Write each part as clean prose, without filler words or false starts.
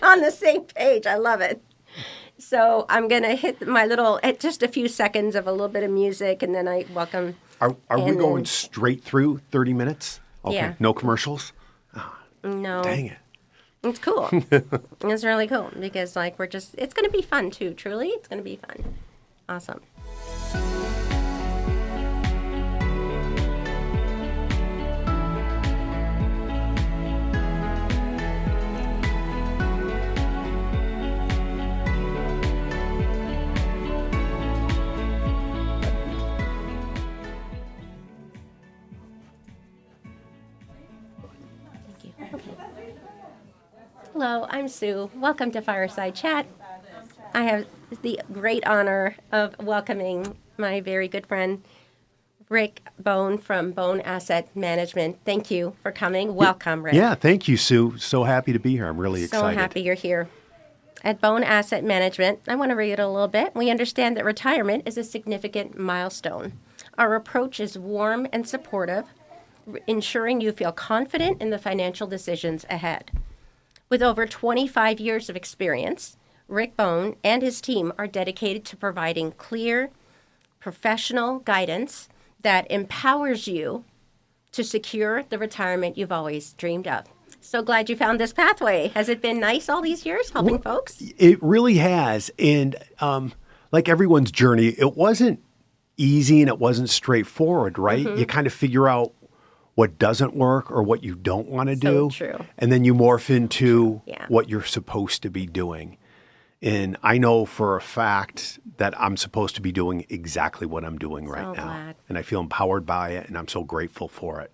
We're on the same page. I love it. So I'm going to hit my little, just a few seconds of a little bit of music, and then I welcome. Are we going straight through 30 minutes? Okay. Yeah. No commercials? No. Dang it. It's cool. It's really cool because, like, it's going to be fun, too, truly. It's going to be fun. Awesome. Hello, I'm Sue. Welcome to Fireside Chat. I have the great honor of welcoming my very good friend, Rick Bone from Bone Asset Management. Thank you for coming. Welcome, Rick. Yeah, thank you, Sue. So happy to be here. I'm really excited. So happy you're here. At Bone Asset Management, I want to read it a little bit. We understand that retirement is a significant milestone. Our approach is warm and supportive, ensuring you feel confident in the financial decisions ahead. With over 25 years of experience, Rick Bone and his team are dedicated to providing clear, professional guidance that empowers you to secure the retirement you've always dreamed of. So glad you found this pathway. Has it been nice all these years helping folks? It really has. And like everyone's journey, it wasn't easy and it wasn't straightforward, right? Mm-hmm. You kind of figure out what doesn't work or what you don't want to do. So true. And then you morph into Yeah. what you're supposed to be doing. And I know for a fact that I'm supposed to be doing exactly what I'm doing right now. Glad. And I feel empowered by it, and I'm so grateful for it.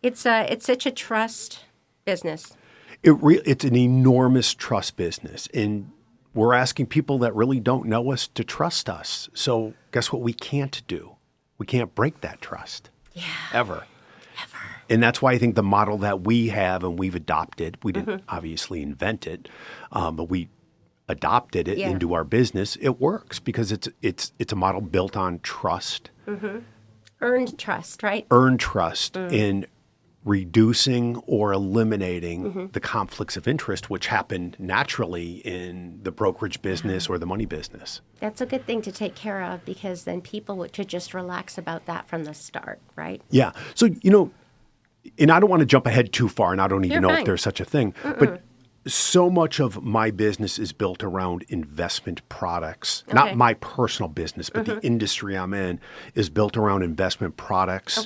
It's such a trust business. It's an enormous trust business. And we're asking people that really don't know us to trust us. So guess what we can't do? We can't break that trust. Yeah. Ever. And that's why I think the model that we have and we've adopted, we didn't obviously invent it, but we adopted it into our business. It works because it's a model built on trust. Mm-hmm. Earned trust, right? Earned trust in reducing or eliminating the conflicts of interest, which happen naturally in the brokerage business or the money business. That's a good thing to take care of because then people would just relax about that from the start, right? Yeah. So, and I don't want to jump ahead too far, and I don't even know if there's such a thing, but so much of my business is built around investment products. Okay. Not my personal business, but the industry I'm in is built around investment products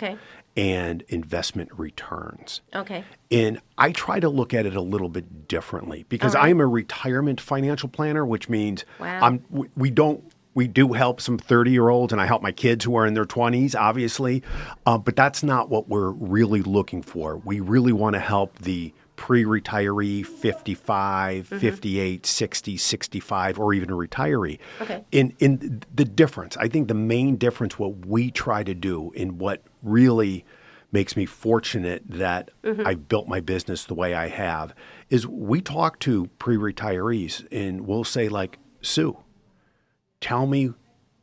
and investment returns. Okay. And I try to look at it a little bit differently because I am a retirement financial planner, which means we do help some 30-year-olds, and I help my kids who are in their 20s, obviously. But that's not what we're really looking for. We really want to help the pre-retiree, 55, 58, 60, 65, or even a retiree. Okay. In the difference, I think the main difference, what we try to do and what really makes me fortunate that I've built my business the way I have, is we talk to pre-retirees and we'll say like, Sue, tell me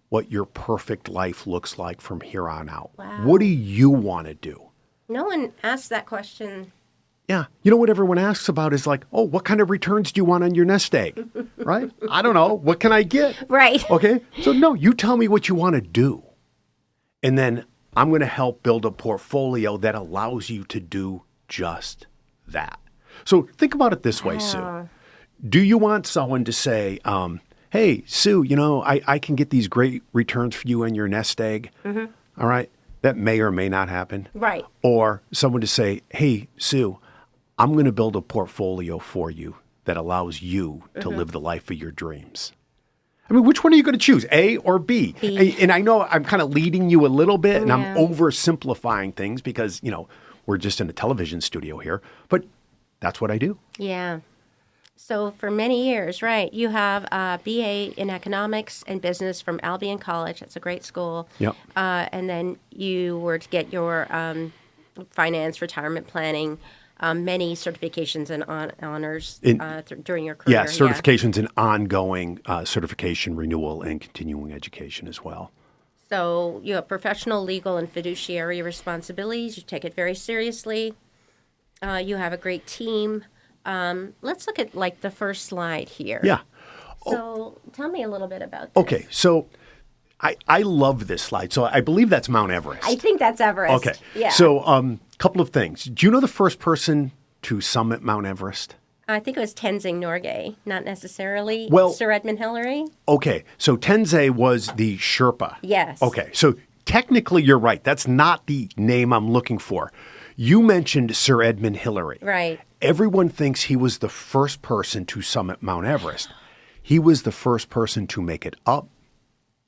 what your perfect life looks like from here on out. Wow. What do you want to do? No one asked that question. Yeah. You know what everyone asks about is like, oh, what kind of returns do you want on your nest egg? Right? I don't know. What can I get? Right. Okay. So no, you tell me what you want to do. And then I'm going to help build a portfolio that allows you to do just that. So think about it this way, Sue. Do you want someone to say, hey, Sue, I can get these great returns for you and your nest egg. All right. That may or may not happen. Right. Or someone to say, hey, Sue, I'm going to build a portfolio for you that allows you to live the life of your dreams. I mean, which one are you going to choose, A or B? And I know I'm kind of leading you a little bit and I'm oversimplifying things because, we're just in a television studio here, but that's what I do. Yeah. So for many years, right, you have a BA in economics and business from Albion College. That's a great school. Yep. And then you were to get your finance, retirement planning, many certifications and honors during your career. Yeah, certifications and ongoing certification renewal and continuing education as well. So you have professional, legal, and fiduciary responsibilities. You take it very seriously. You have a great team. Let's look at like the first slide here. Yeah. So tell me a little bit about this. Okay. So I love this slide. So I believe that's Mount Everest. I think that's Everest. Okay. Yeah. So couple of things. Do you know the first person to summit Mount Everest? I think it was Tenzing Norgay, not necessarily Well- Sir Edmund Hillary. Okay. So Tenzing was the Sherpa. Yes. Okay. So technically you're right. That's not the name I'm looking for. You mentioned Sir Edmund Hillary. Right. Everyone thinks he was the first person to summit Mount Everest. He was the first person to make it up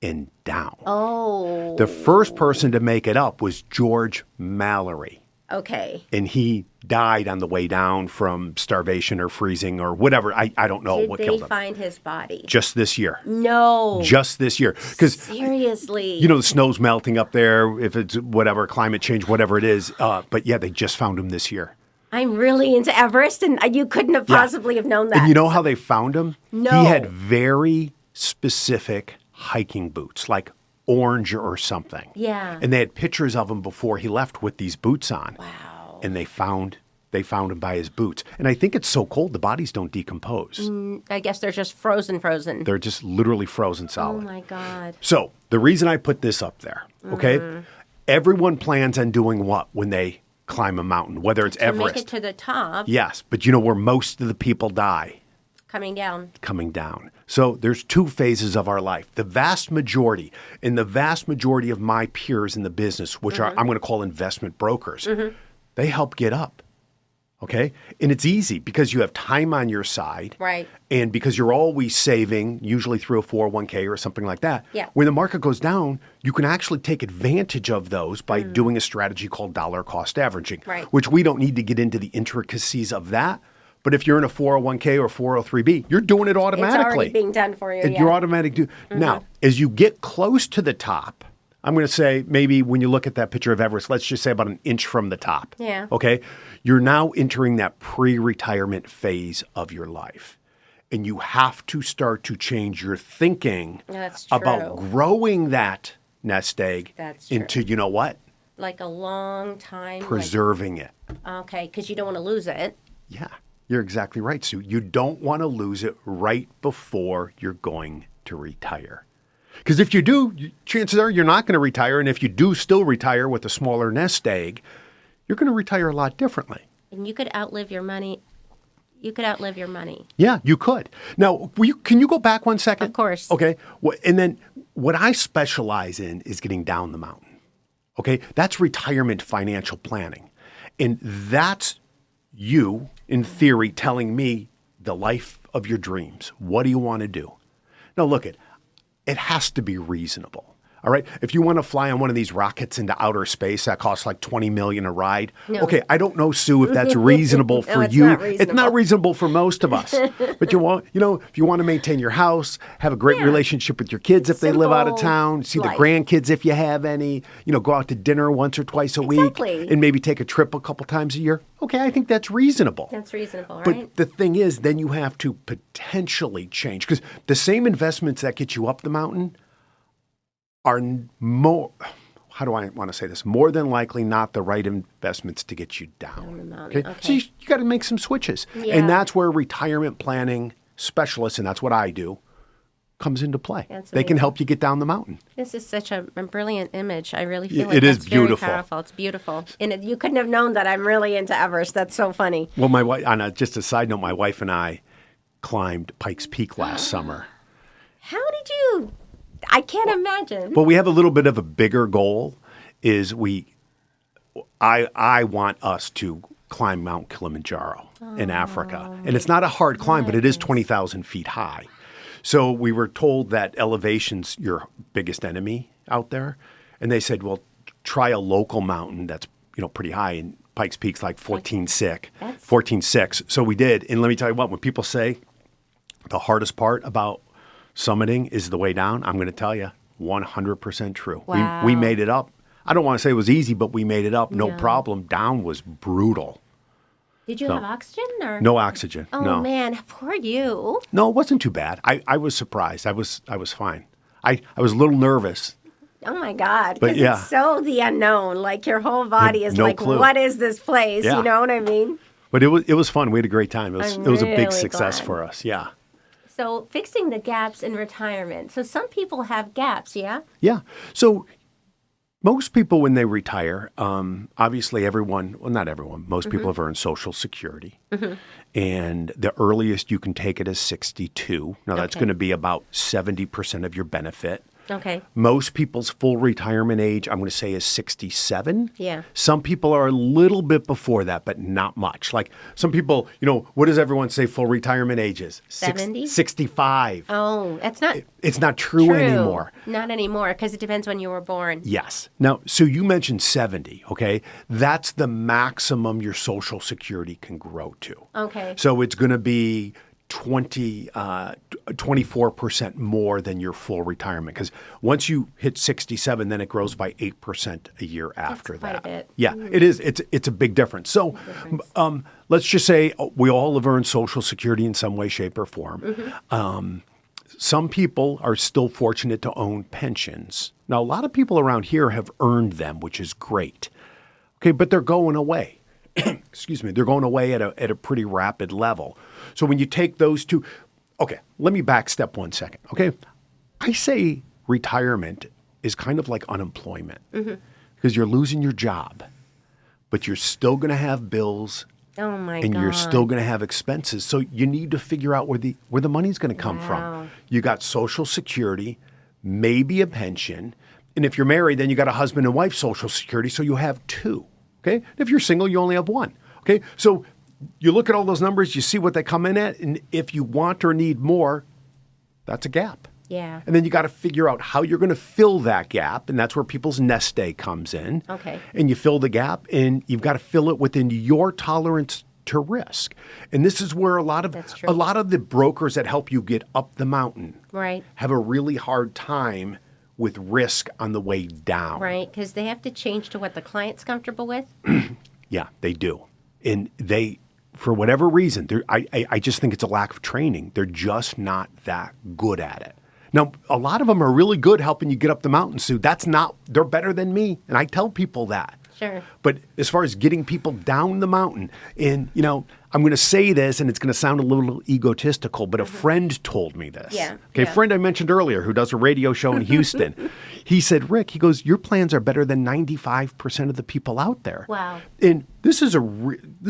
and down. Oh. The first person to make it up was George Mallory. Okay. And he died on the way down from starvation or freezing or whatever. I don't know Did what they killed him. find his body? Just this year. No. Just this year. Because, Seriously. you know, the snow's melting up there, if it's whatever, climate change, whatever it is. But yeah, they just found him this year. I'm really into Everest, and you couldn't have possibly have known that. And you know how they found him? No. He had very specific hiking boots, like orange or something. Yeah. And they had pictures of him before he left with these boots on. Wow. And they found him by his boots. And I think it's so cold the bodies don't decompose. I guess they're just frozen. They're just literally frozen Oh solid. my God. So the reason I put this up there, okay? Everyone plans on doing what when they climb a mountain, whether it's To Everest. make it to the top, Yes, but you know where most of the people die? coming down. Coming down. So there's two phases of our life. The vast majority of my peers in the business, which are I'm going to call investment brokers, they help get up. Okay? And it's easy because you have time on your side. Right. And because you're always saving, usually through a 401k or something like that. Yeah. When the market goes down, you can actually take advantage of those by doing a strategy called dollar cost averaging, Right. which we don't need to get into the intricacies of that. But if you're in a 401k or 403b, you're doing it automatically. It's already being done for you. And Yeah. you're automatic. Now, as you get close to the top, I'm going to say maybe when you look at that picture of Everest, let's just say about an inch from the top. Yeah. Okay. You're now entering that pre-retirement phase of your life. And you have to start to change your thinking That's true. about growing that nest egg That's true. into, you know what? Like a long time. Preserving it. Okay, because you don't want to lose it. Yeah, you're exactly right, Sue. You don't want to lose it right before you're going to retire. Because if you do, chances are you're not going to retire. And if you do still retire with a smaller nest egg, you're going to retire a lot differently. And you could outlive your money. You could outlive your money. Yeah, you could. Now, can you go back one second? Of course. Okay. And then what I specialize in is getting down the mountain. Okay. That's retirement financial planning. And that's you, in theory, telling me the life of your dreams. What do you want to do? Now, look, it has to be reasonable. All right. If you want to fly on one of these rockets into outer space that costs like $20 million a ride. No. Okay. I don't know, Sue, if that's reasonable for it's you. not It's not reasonable for most of us. But if you want to maintain your house, have a great relationship with your kids if they live out of Simple town, see life. the grandkids if you have any, go out to dinner once or twice a Exactly. week and maybe take a trip a couple times a year. Okay. I think that's reasonable. That's reasonable, But right? the thing is, then you have to potentially change because the same investments that get you up the mountain are more, how do I want to say this? More than likely not the right investments to get you down. the mountain, okay. So you got to make some switches. Yeah. And that's where retirement planning specialists, and that's what I do, comes into play. That's They can amazing. help you get down the mountain. This is such a brilliant image. I really feel It like is that's beautiful. very powerful. It's beautiful. And you couldn't have known that I'm really into Everest. That's so funny. Well, my wife, just a side note, my wife and I climbed Pikes Peak last summer. How did you? I can't imagine. But we have a little bit of a bigger goal is I want us to climb Mount Kilimanjaro in Africa. And it's not a hard climb, but it is 20,000 feet high. So we were told that elevation's your biggest enemy out there. And they said, well, try a local mountain that's, pretty high. And Pikes Peak's like 14.6. So we did. And let me tell you what, when people say the hardest part about summiting is the way down, I'm going to tell you, 100% true. Wow. We made it up. I don't want to say it was easy, but we made it up. No Yeah. problem. Down was brutal. Did you have oxygen or? No oxygen. Oh no. man, poor you. No, it wasn't too bad. I was surprised. I was fine. I was a little nervous. Oh my God. But 'Cause yeah. it's so the unknown. Like your whole body is no like, clue. what is this place? Yeah. You know what I mean? But it was fun. We had a great time. It was a big really success glad. for us. Yeah. So fixing the gaps in retirement. So some people have gaps, yeah? Yeah. So most people, when they retire, obviously not everyone, most people have earned Social Security. And the earliest you can take it is 62. Now, that's Okay. going to be about 70% of your benefit. Okay. Most people's full retirement age, I'm going to say, is 67. Yeah. Some people are a little bit before that, but not much. Like some people, what does everyone say full retirement age is? 70? 65. Oh, that's not It's not true anymore. Not anymore, because it depends when you were born. Yes. Now, so you mentioned 70, okay? That's the maximum your Social Security can grow to. Okay. So it's going to be 24% more than your full retirement. Because once you hit 67, then it grows by 8% a year after quite that. a bit. Yeah, it is. It's a big difference. So let's just say we all have earned Social Security in some way, shape, or form. Some people are still fortunate to own pensions. Now, a lot of people around here have earned them, which is great. Okay, but they're going away. Excuse me, they're going away at a pretty rapid level. So when you take those two, okay, let me back step 1 second. Okay, I say retirement is kind of like unemployment because you're losing your job, but you're still going to have bills. Oh my And God. you're still going to have expenses. So you need to figure out where the money's going to come from. You got Social Security, maybe a pension. And if you're married, then you got a husband and wife Social Security. So you have two. Okay. If you're single, you only have one. Okay. So you look at all those numbers, you see what they come in at. And if you want or need more, that's a gap. Yeah. And then you got to figure out how you're going to fill that gap. And that's where people's nest egg comes in. Okay. And you fill the gap and you've got to fill it within your tolerance to risk. And this is where a lot of the brokers that help you get up the mountain Right. have a really hard time with risk on the way down. Right. Because they have to change to what the client's comfortable with. Yeah, they do. And they, for whatever reason, I just think it's a lack of training. They're just not that good at it. Now, a lot of them are really good helping you get up the mountain, Sue. They're better than me. And I tell people that. Sure. But as far as getting people down the mountain, and, I'm going to say this, and it's going to sound a little egotistical, but a friend told me this. Yeah. Okay, Yeah. a friend I mentioned earlier who does a radio show in Houston. He said, Rick, he goes, your plans are better than 95% of the people out there. Wow. And this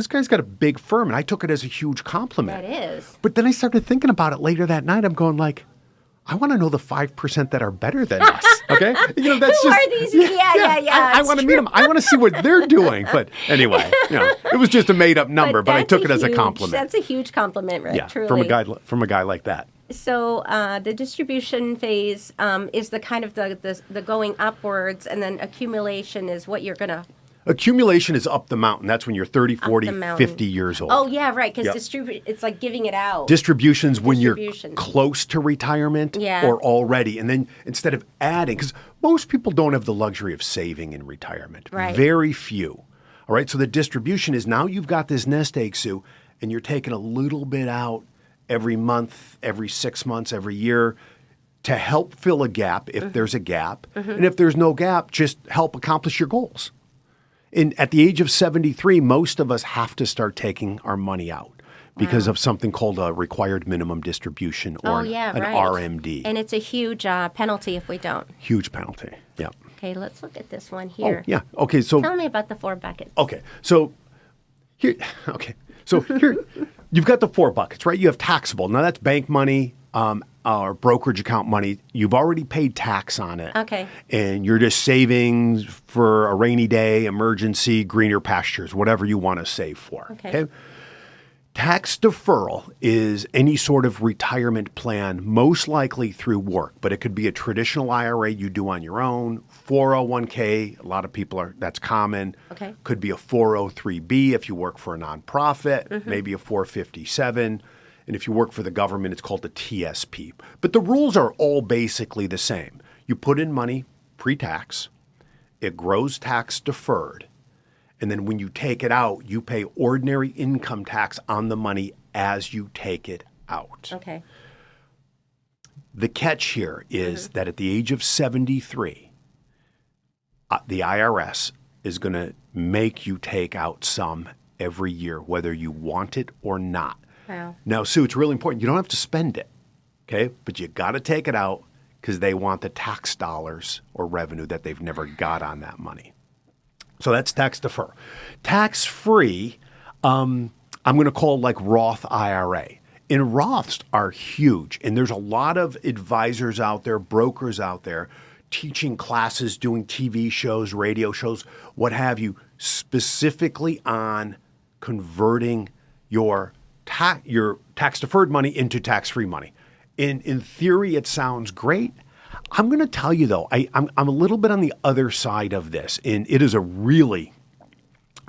guy's got a big firm, and I took it as a huge compliment. That is. But then I started thinking about it later that night. I'm going like, I want to know the 5% that are better than us. Okay, that's Who just are these? Yeah. I want to meet them. I want to see what they're doing. But anyway, it was just a made up number, but I took it as a compliment. That's a huge compliment, Rick. Yeah, Truly. from a guy like that. So the distribution phase is the kind of the going upwards, and then accumulation is what you're going to. Accumulation is up the mountain. That's when you're 30, 40, mountain. 50 years old. Oh, yeah, right, because Yep. it's like giving it out. Distributions when you're Distribution. close to retirement Yeah. or already. And then instead of adding, because most people don't have the luxury of saving in retirement. Right. Very few. All right. So the distribution is now you've got this nest egg, Sue, and you're taking a little bit out every month, every 6 months, every year to help fill a gap if there's a gap. And if there's no gap, just help accomplish your goals. And at the age of 73, most of us have to start taking our money out because of something called a required minimum distribution or an RMD. And it's a huge penalty if we don't. Huge penalty. Yeah. Okay, let's look at this one here. Oh, yeah. Okay, so Tell me about the 4 buckets. okay. So here you've got the 4 buckets, right? You have taxable. Now that's bank money, or brokerage account money. You've already paid tax on it. Okay. And you're just saving for a rainy day, emergency, greener pastures, whatever you want to save for. Okay. Tax deferral is any sort of retirement plan, most likely through work, but it could be a traditional IRA you do on your own, 401k, a lot of people that's common. Okay. Could be a 403b if you work for a nonprofit, maybe a 457. And if you work for the government, it's called a TSP. But the rules are all basically the same. You put in money pre-tax, it grows tax deferred, and then when you take it out, you pay ordinary income tax on the money as you take it out. Okay. The catch here is that at the age of 73, the IRS is going to make you take out some every year, whether you want it or not. Wow. Now, Sue, it's really important. You don't have to spend it, okay? But you got to take it out because they want the tax dollars or revenue that they've never got on that money. So that's tax defer. Tax free, I'm going to call like Roth IRA. And Roths are huge. And there's a lot of advisors out there, brokers out there, teaching classes, doing TV shows, radio shows, what have you, specifically on converting your tax deferred money into tax free money. In theory, it sounds great. I'm going to tell you though, I'm a little bit on the other side of this, and it is a really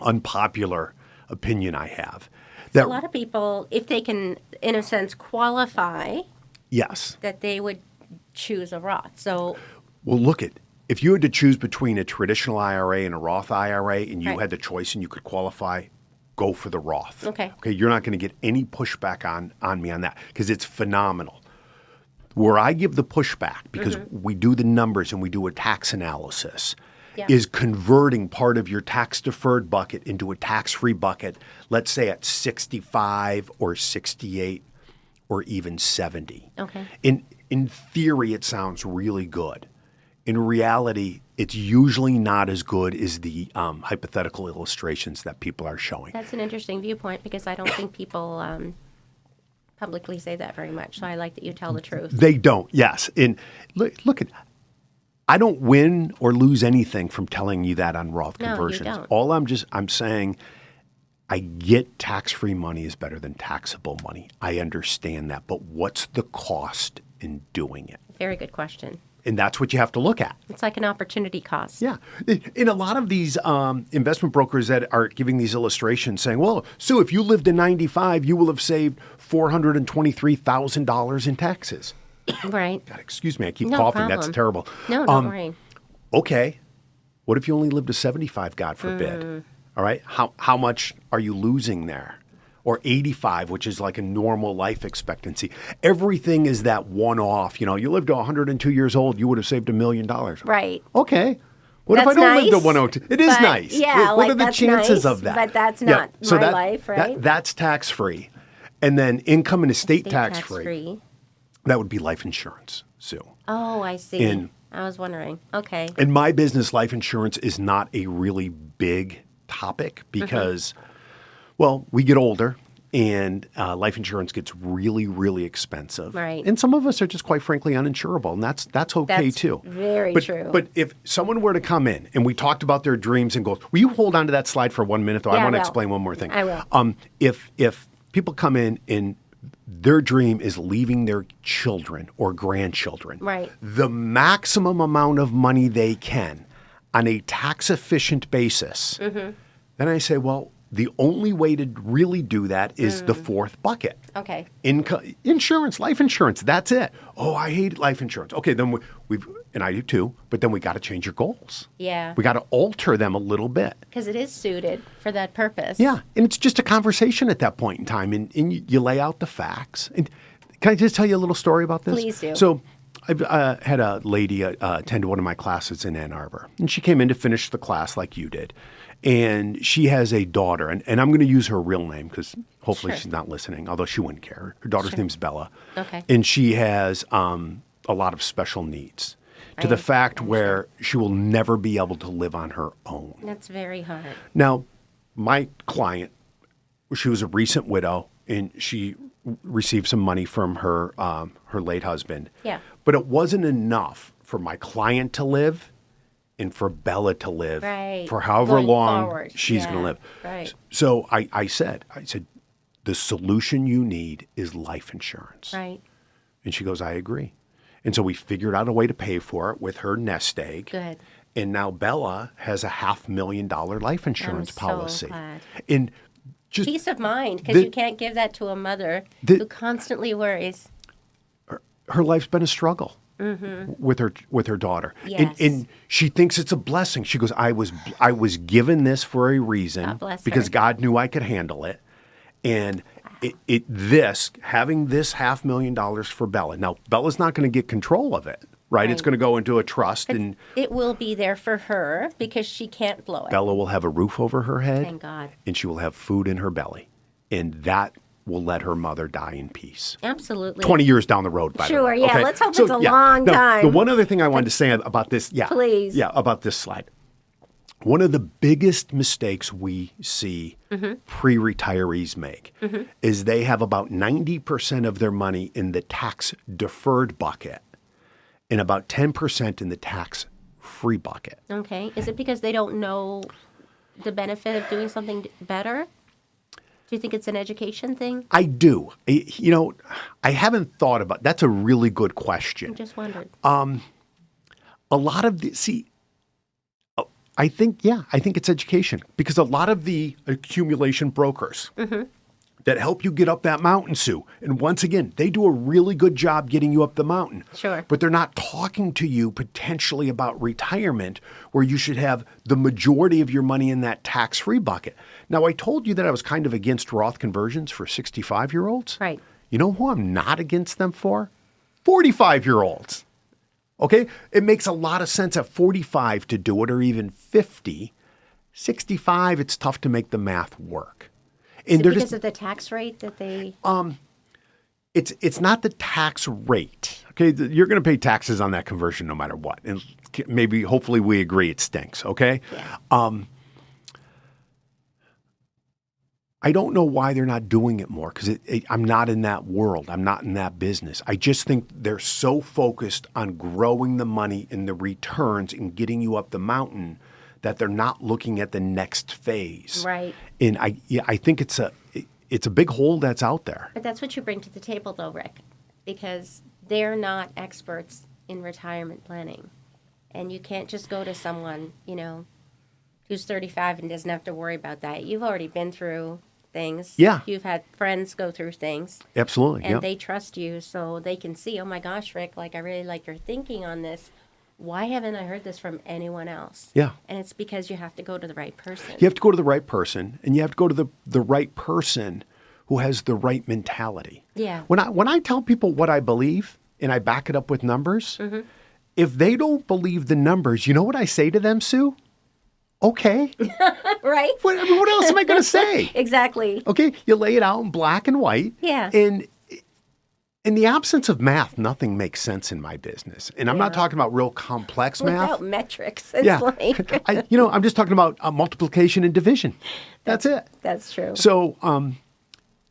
unpopular opinion I have. That a lot of people, if they can, in a sense, qualify, yes, that they would choose a Roth. So, well, look at if you had to choose between a traditional IRA and a Roth IRA, and you had the choice and you could qualify, go for the Roth. Okay. Okay, you're not going to get any pushback on me on that because it's phenomenal. Where I give the pushback, because we do the numbers and we do a tax analysis, is converting part of your tax-deferred bucket into a tax-free bucket, let's say at 65 or 68 or even 70. Okay. In theory, it sounds really good. In reality, it's usually not as good as the hypothetical illustrations that people are showing. That's an interesting viewpoint because I don't think people publicly say that very much. So I like that you tell the truth. They don't, yes. And look at, I don't win or lose anything from telling you that on Roth conversions. You don't. All I'm saying, I get tax-free money is better than taxable money. I understand that. But what's the cost in doing it? Very good question. And that's what you have to look at. It's like an opportunity cost. Yeah. In a lot of these investment brokers that are giving these illustrations saying, well, Sue, if you lived to 95, you will have saved $423,000 in taxes. Right. God, excuse me, I keep No coughing. problem. That's terrible. No, don't worry. Okay. What if you only lived to 75, God forbid? All right. How much are you losing there? Or 85, which is like a normal life expectancy. Everything is that one-off. You know, you lived to 102 years old, you would have saved $1 million. Right. Okay. What if That's I don't live to nice, 102? It is nice. Yeah, what like are the that's chances nice, of that? But that's not my life, right? That's tax-free. And then income and estate tax-free. That would be life insurance, Sue. Oh, I see. I was wondering. Okay. In my business, life insurance is not a really big topic because, well, we get older. And life insurance gets really, really expensive. Right. And some of us are just quite frankly uninsurable, and that's okay too. Very true. But if someone were to come in and we talked about their dreams and goals, will you hold on to that slide for 1 minute though? Yeah, I want to will. explain one more thing. I will. If people come in and their dream is leaving their children or grandchildren, right, the maximum amount of money they can on a tax efficient basis, then I say, well, the only way to really do that is the fourth bucket. Okay. Insurance, life insurance, that's it. Oh, I hate life insurance. Okay, then we've, and I do too, but then we got to change your goals. Yeah. We got to alter them a little bit. Because it is suited for that purpose. Yeah, and it's just a conversation at that point in time, and you lay out the facts. And can I just tell you a little story about this? Please do. So I've had a lady attend one of my classes in Ann Arbor, and she came in to finish the class like you did. And she has a daughter, and I'm going to use her real name because hopefully she's not listening, although she wouldn't care. Her daughter's name's Bella. Okay. And she has a lot of special needs to the fact where she will never be able to live on her own. That's very hard. Now, my client, she was a recent widow, and she received some money from her her late husband. Yeah. But it wasn't enough for my client to live and for Bella to live for however Going long forward. she's going to live. Right. So I said, the solution you need is life insurance. Right. And she goes, I agree. And so we figured out a way to pay for it with her nest egg. Good. And now Bella has a $500,000 life insurance policy. So glad. And just peace of mind, because you can't give that to a mother who constantly worries. Her life's been a struggle. With her daughter, Yes. and she thinks it's a blessing. She goes, I was given this for a reason God bless because her. God knew I could handle it, and having this $500,000 for Bella. Now Bella's not going to get control of it. right? It's going to go into a trust, and It will be there for her because she can't blow it. Bella will have a roof over her head. Thank God. And she will have food in her belly. And that will let her mother die in peace. Absolutely. 20 years down the road, by the way. Sure, yeah. Okay? Let's hope it's a long Now, time. the one other thing I wanted to say about this, Please. Yeah, about this slide. One of the biggest mistakes we see pre-retirees make is they have about 90% of their money in the tax-deferred bucket and about 10% in the tax-free bucket. Okay. Is it because they don't know the benefit of doing something better? Do you think it's an education thing? I do. I haven't thought about. That's a really good question. I just wondered. A lot of I think it's education, because a lot of the accumulation brokers that help you get up that mountain, Sue, and once again, they do a really good job getting you up the mountain. Sure. But they're not talking to you potentially about retirement, where you should have the majority of your money in that tax-free bucket. Now, I told you that I was kind of against Roth conversions for 65-year-olds. Right. You know who I'm not against them for? 45-year-olds. Okay? It makes a lot of sense at 45 to do it, or even 50. 65, it's tough to make the math work. Is it because of the tax rate that they... It's not the tax rate. Okay? You're going to pay taxes on that conversion no matter what. And hopefully we agree it stinks. Okay? Yeah. I don't know why they're not doing it more, because I'm not in that world. I'm not in that business. I just think they're so focused on growing the money and the returns and getting you up the mountain that they're not looking at the next phase. Right. And I think it's a big hole that's out there. But that's what you bring to the table, though, Rick, because they're not experts in retirement planning. And you can't just go to someone, who's 35 and doesn't have to worry about that. You've already been through things. Yeah. You've had friends go through things. Absolutely. And yep. they trust you, so they can see, oh my gosh, Rick, I really like your thinking on this. Why haven't I heard this from anyone else? Yeah. And it's because you have to go to the right person. You have to go to the right person, and you have to go to the right person who has the right mentality. Yeah. When I tell people what I believe and I back it up with numbers, if they don't believe the numbers, you know what I say to them, Sue? Okay. Right? What else am I going to say? Exactly. Okay, you lay it out in black and white. Yeah. And in the absence of math, nothing makes sense in my business. And I'm not talking about real complex math. Without metrics. It's Yeah. like... I'm just talking about multiplication and division. That's it. That's true. So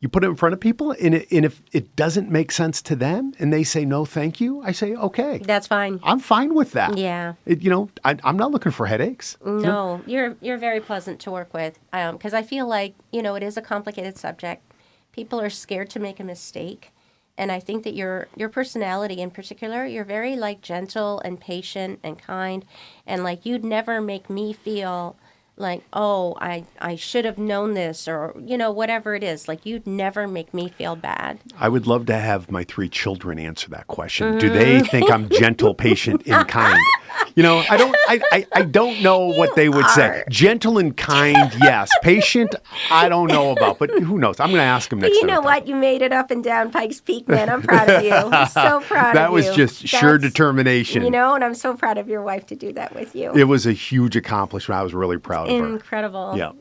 you put it in front of people, and if it doesn't make sense to them and they say, no, thank you, I say, okay. That's fine. I'm fine with that. Yeah. I'm not looking for headaches. No, you're very pleasant to work with, because I feel like, it is a complicated subject. People are scared to make a mistake. And I think that your personality in particular, you're very gentle and patient and kind, and you'd never make me feel like, oh, I should have known this, or, whatever it is. You'd never make me feel bad. I would love to have my 3 children answer that question. Do they think I'm gentle, patient, and kind? I don't know what they would say. Gentle and kind, yes. Patient, I don't know about, but who knows? I'm going to ask them next time. You know what? You made it up and down Pikes Peak, man. I'm proud of you. I'm so proud of you. That was just sheer determination. And I'm so proud of your wife to do that with you. It was a huge accomplishment. I was really proud of her. Incredible. Yeah.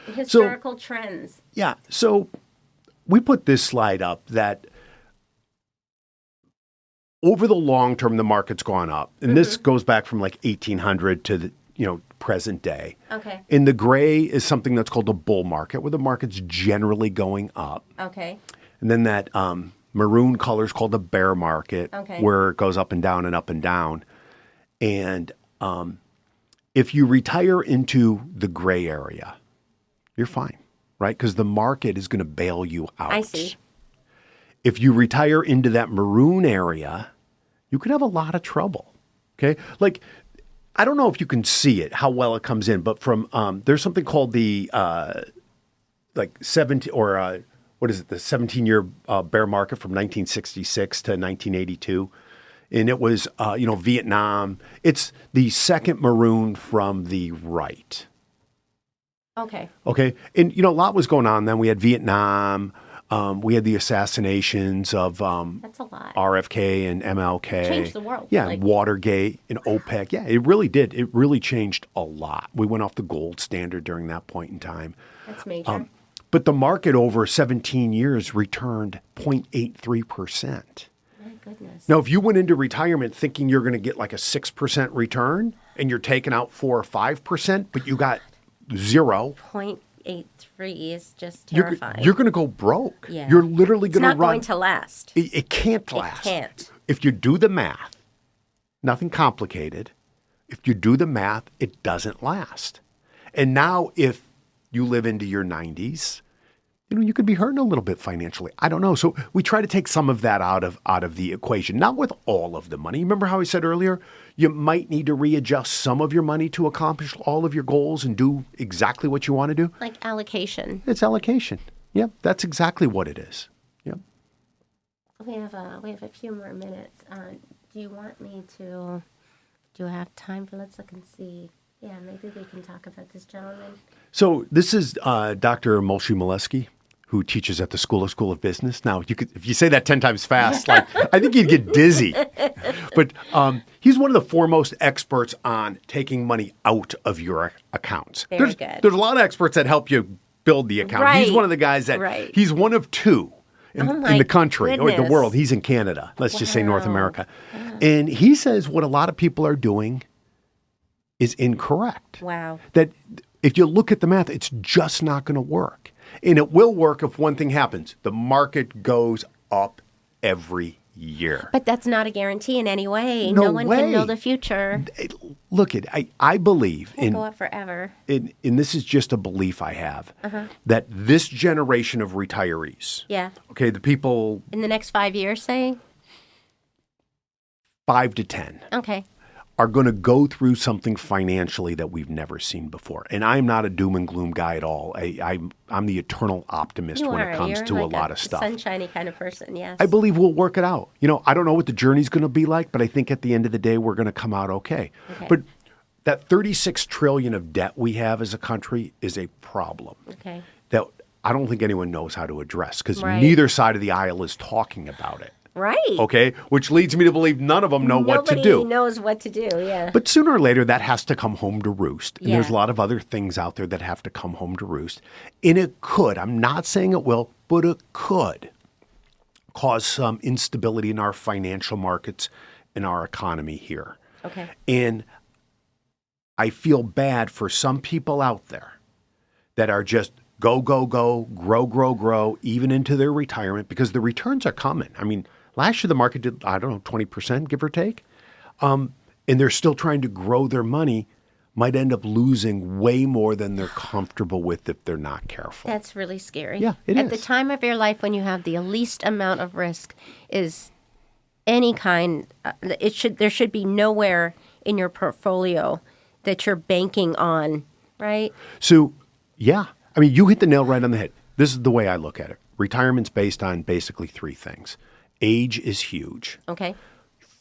Historical trends. Yeah. So we put this slide up that over the long term, the market's gone up. And this goes back from 1800 to the present day. Okay. And the gray is something that's called a bull market, where the market's generally going up. Okay. And then that maroon color is called the bear market, okay, where it goes up and down and up and down. And if you retire into the gray area, you're fine, right? Because the market is going to bail you out. I see. If you retire into that maroon area, you could have a lot of trouble, okay? I don't know if you can see it, how well it comes in, but from, there's something called the, 17-year bear market from 1966 to 1982. And it was, Vietnam. It's the second maroon from the right. Okay. Okay. And, a lot was going on then. We had Vietnam. We had the assassinations of That's a lot. RFK and MLK. Changed the world. Yeah, Watergate and OPEC. Yeah, it really did. It really changed a lot. We went off the gold standard during that point in time. That's major. But the market over 17 years returned 0.83%. My goodness. Now, if you went into retirement thinking you're going to get like a 6% return and you're taking out 4 or 5%, but you got zero, 0.83 is just you're terrifying. going to go broke. Yeah. You're literally It's going to not run. going to last. It can't last. It can't. If you do the math, nothing complicated. If you do the math, it doesn't last. And now if you live into your 90s, you could be hurting a little bit financially. I don't know. So we try to take some of that out of the equation, not with all of the money. Remember how I said earlier, you might need to readjust some of your money to accomplish all of your goals and do exactly what you want to do. Like allocation. It's allocation. Yep, that's exactly what it is. Yep. We have a few more minutes. Do you want me to? Do you have time for? Let's look and see. Yeah, maybe we can talk about this gentleman. So this is Dr. Molshi Molesky, who teaches at the School of Business. Now, if you say that 10 times fast, I think you'd get dizzy. But he's one of the foremost experts on taking money out of your accounts. Very good. There's a lot of experts that help you build the account. Right. He's one of the guys that he's one of two in the country or the goodness. world. He's in Canada. Let's just say North America. And he says what a lot of people are doing is incorrect. Wow. That if you look at the math, it's just not going to work. And it will work if one thing happens. The market goes up every year. But that's not a guarantee in any way. No No one way. can know the future. Look, I believe It can't go up forever. and this is just a belief I have, that this generation of retirees, Yeah. okay, the people In the next 5 years, say? 5 to 10, Okay. are going to go through something financially that we've never seen before. And I'm not a doom and gloom guy at all. I'm the eternal optimist when it comes You're to like a lot of stuff. sunshiny kind of person, yes. I believe we'll work it out. I don't know what the journey's going to be like, but I think at the end of the day, we're going to come out okay. But that 36 trillion of debt we have as a country is a problem Okay. that I don't think anyone knows how to address because Right. neither side of the aisle is talking about it. Right. Okay, which leads me to believe none of them know what to do. Nobody knows what to do, yeah. But sooner or later, that has to come home to roost. And there's Yeah. a lot of other things out there that have to come home to roost. And it could, I'm not saying it will, but it could cause some instability in our financial markets and our economy here. Okay. And I feel bad for some people out there that are just go, go, go, grow, grow, grow, even into their retirement because the returns are coming. I mean, last year the market did, 20%, give or take. And they're still trying to grow their money, might end up losing way more than they're comfortable with if they're not careful. That's really scary. Yeah, it At is. the time of your life when you have the least amount of risk is any kind, there should be nowhere in your portfolio that you're banking on, right? So, yeah, I mean, you hit the nail right on the head. This is the way I look at it. Retirement's based on basically three things. Age is huge. Okay.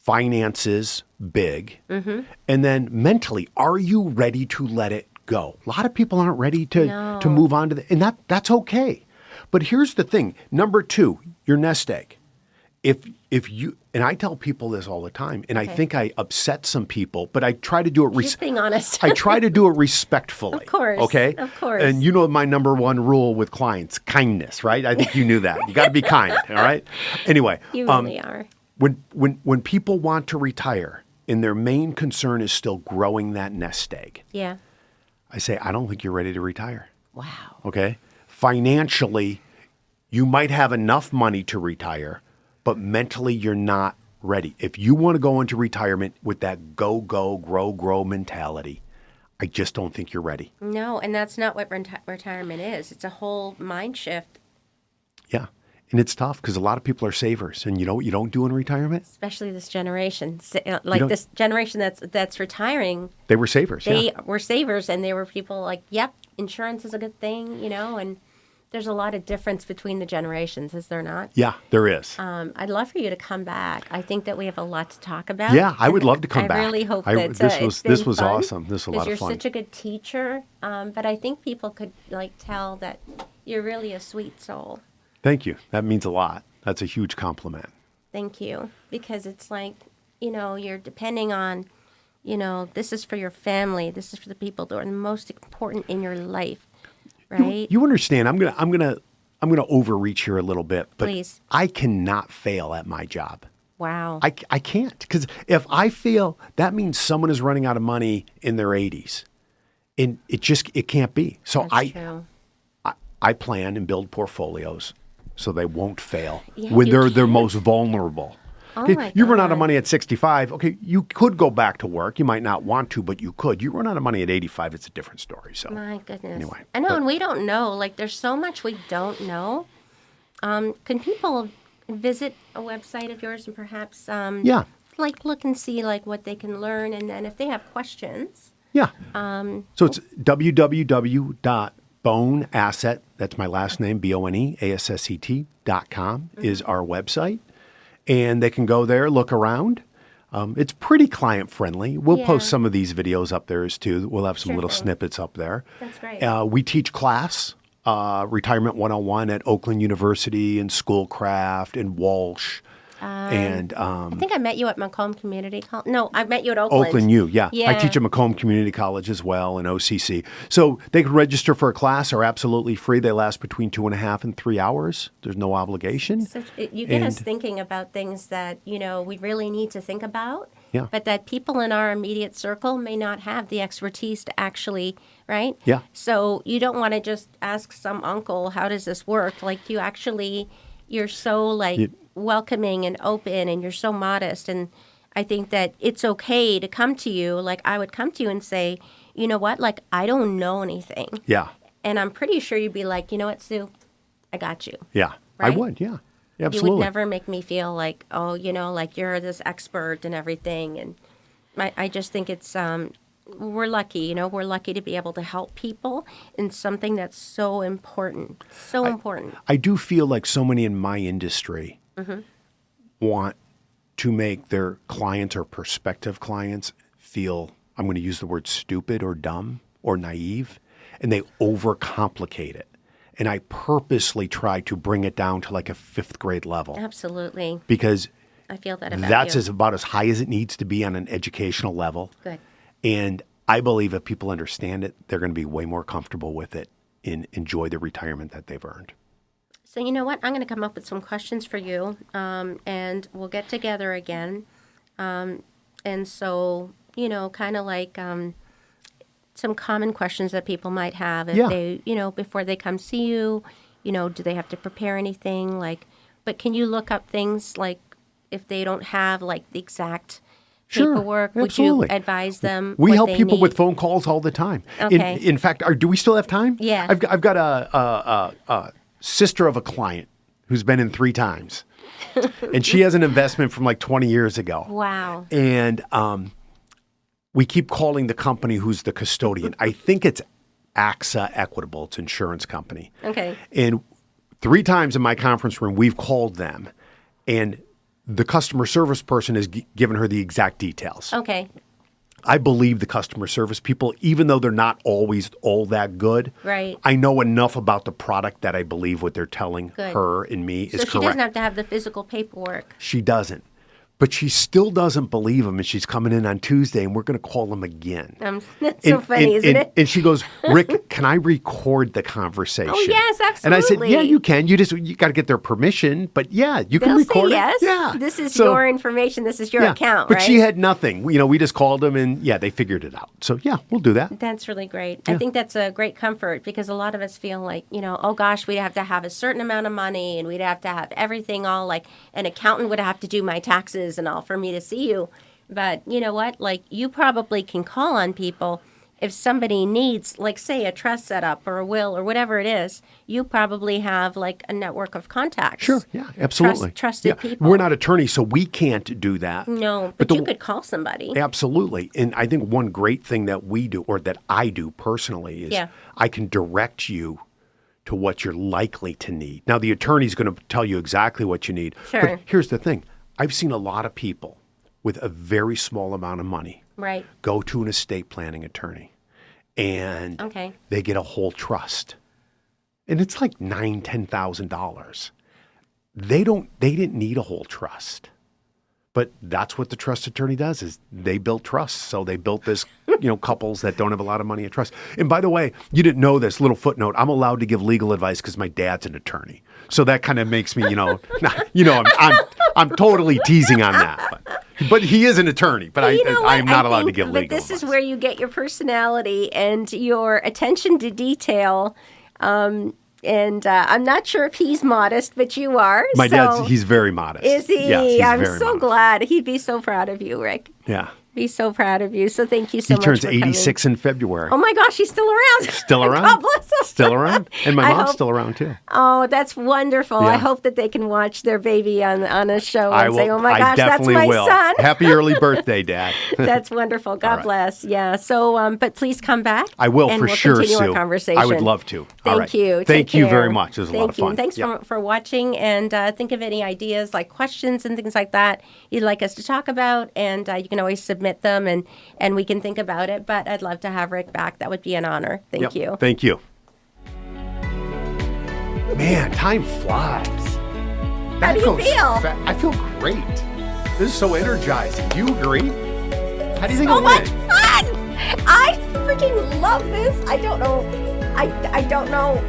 Finances, big. And then mentally, are you ready to let it go? A lot of people aren't ready to move on to and that's okay. But here's the thing. Number two, your nest egg. If you, and I tell people this all the time, and I think I upset some people, but I try to do it. Just being honest. I try to do it respectfully. Of course. Okay. Of course. And you know my number one rule with clients, kindness, right? I think you knew that. You got to be kind. All right. Anyway, You really are. when people want to retire and their main concern is still growing that nest egg, Yeah. I say, I don't think you're ready to retire. Wow. Okay. Financially, you might have enough money to retire, but mentally you're not ready. If you want to go into retirement with that go, go, grow, grow mentality, I just don't think you're ready. No, and that's not what retirement is. It's a whole mind shift, Yeah. And it's tough because a lot of people are savers. And you know what you don't do in retirement? especially this generation. don't- This generation that's retiring, They were savers. they yeah. were savers, and they were people like, yep, insurance is a good thing, and there's a lot of difference between the generations, is there not? Yeah, there is. I'd love for you to come back. I think that we have a lot to talk about. Yeah, I would love to come back. I really hope I- that this was- it's been this was fun, awesome. This was a lot of 'cause fun. You're such a good teacher, but I think people could tell that you're really a sweet soul. Thank you. That means a lot. That's a huge compliment. Thank you. Because it's like, you're depending on, this is for your family. This is for the people that are the most important in your life, right? You understand? I'm gonna overreach here a little bit, but Please. I cannot fail at my job. Wow. I can't, because if I fail, that means someone is running out of money in their 80s, and it can't be. So That's true. I plan and build portfolios so they won't fail Yeah, when you they're can. most vulnerable. Oh Okay, my you run out of God. money at 65. Okay, you could go back to work. You might not want to, but you could. You run out of money at 85. It's a different story. So My goodness. anyway, I know, but- and we don't know. Like, there's so much we don't know. Can people visit a website of yours and perhaps, yeah, like, look and see, like, what they can learn? And then if they have questions, yeah. So it's www.boneasset. That's my last name, BONEASSET.com is our website. And they can go there, look around. It's pretty client friendly. We'll Yeah. post some of these videos up there too. We'll have some Sure little thing. snippets up there. That's great. We teach class, Retirement 101 at Oakland University and Schoolcraft and Walsh. And I think I met you at Macomb Community College. No, I met you at Oakland. Oakland U, yeah. Yeah. I teach at Macomb Community College as well and OCC. So they can register for a class. Are absolutely free. They last between 2.5 and 3 hours. There's no obligation. You get us And- thinking about things that, we really need to think about, Yeah. but that people in our immediate circle may not have the expertise to actually, right? Yeah. So you don't want to just ask some uncle, how does this work? Like, you're so, like, welcoming and open, and you're so modest. And I think that it's okay to come to you. Like, I would come to you and say, you know what? Like, I don't know anything. Yeah. And I'm pretty sure you'd be like, you know what, Sue? I got you. Yeah. Right? I would. Yeah. You Absolutely. would never make me feel like, oh, like you're this expert and everything. And I just think it's, we're lucky, we're lucky to be able to help people in something that's so important. So important. I do feel like so many in my industry want to make their clients or prospective clients feel, I'm going to use the word stupid or dumb or naive, and they overcomplicate it. And I purposely try to bring it down to like a 5th grade level Absolutely. because I feel that about that's you. about as high as it needs to be on an educational level. Good. And I believe if people understand it, they're going to be way more comfortable with it and enjoy the retirement that they've earned. So you know what? I'm going to come up with some questions for you, and we'll get together again. And so, kind of like some common questions that people might have if Yeah. they, before they come see you, do they have to prepare anything? Like, but can you look up things like if they don't have like the exact Sure, paperwork? Would absolutely. you advise them? We what help they people need? with phone calls all the time. Okay. In fact, do we still have time? Yeah. I've got a sister of a client who's been in 3 times, and she has an investment from like 20 years ago. Wow. And we keep calling the company who's the custodian. I think it's AXA Equitable. It's an insurance company. Okay. And 3 times in my conference room, we've called them, and the customer service person has given her the exact details. Okay. I believe the customer service people, even though they're not always all that good. Right. I know enough about the product that I believe what they're telling Good. her and me is So correct. she doesn't have to have the physical paperwork. She doesn't. But she still doesn't believe him, and she's coming in on Tuesday, and we're going to call him again. That's so funny, isn't it? And she goes, Rick, can I record the conversation? Oh, yes, And I said, absolutely. yeah, you can. You got to get their permission, but yeah, you can They'll record say it. yes. Yeah. This is So- your information. This is your yeah. account, But right? she had nothing. We just called them, and yeah, they figured it out. So yeah, we'll do that. That's really great. Yeah. I think that's a great comfort because a lot of us feel like, oh gosh, we'd have to have a certain amount of money and we'd have to have everything all like an accountant would have to do my taxes and all for me to see you. But you know what? Like you probably can call on people if somebody needs, like say a trust setup or a will or whatever it is, you probably have like a network of contacts. Sure. Yeah, absolutely. Trusted Yeah. people. We're not attorneys, so we can't do that. No, But but you the- could call somebody. Absolutely. And I think one great thing that we do, or that I do personally, is Yeah. I can direct you to what you're likely to need. Now, the attorney's going to tell you exactly what you need. Sure. But here's the thing. I've seen a lot of people with a very small amount of money Right. go to an estate planning attorney, and Okay. they get a whole trust. and it's like $9,000-$10,000. They didn't need a whole trust. But that's what the trust attorney does, is they build trusts. So they built this, couples that don't have a lot of money in trust. And by the way, you didn't know this, little footnote, I'm allowed to give legal advice because my dad's an attorney. So that kind of makes me, I'm totally teasing on that. But he is an attorney, but I'm not allowed to give legal advice. But this is where you get your personality and your attention to detail. And I'm not sure if he's modest, but you are. My dad's, he's very modest. Is he? Yes, I'm very so modest. glad. He'd be so proud of you, Rick. Yeah. Be so proud of you. So thank you so much for coming. He turns 86 in February. Oh my gosh, he's still around. Still around? God bless him. Still around. And my mom's still around too. Oh, that's wonderful. Yeah. I hope that they can watch their baby on a show and say, oh my I gosh, that's definitely my will. son. Happy early birthday, Dad. That's wonderful. God bless. Yeah. So, but please come back. I will, and for we'll sure, continue Sue. our conversation. I would love to. Thank you. Thank Take you care. very much. It was a lot of fun. And thanks for watching. And think of any ideas like questions and things like that you'd like us to talk about. And you can always submit them and we can think about it. But I'd love to have Rick back. That would be an honor. Thank you. Thank you. Man, time flies. How do you feel? I feel great. This is so energizing. Do you agree? How do you think So it much went? fun! I freaking love this. I don't know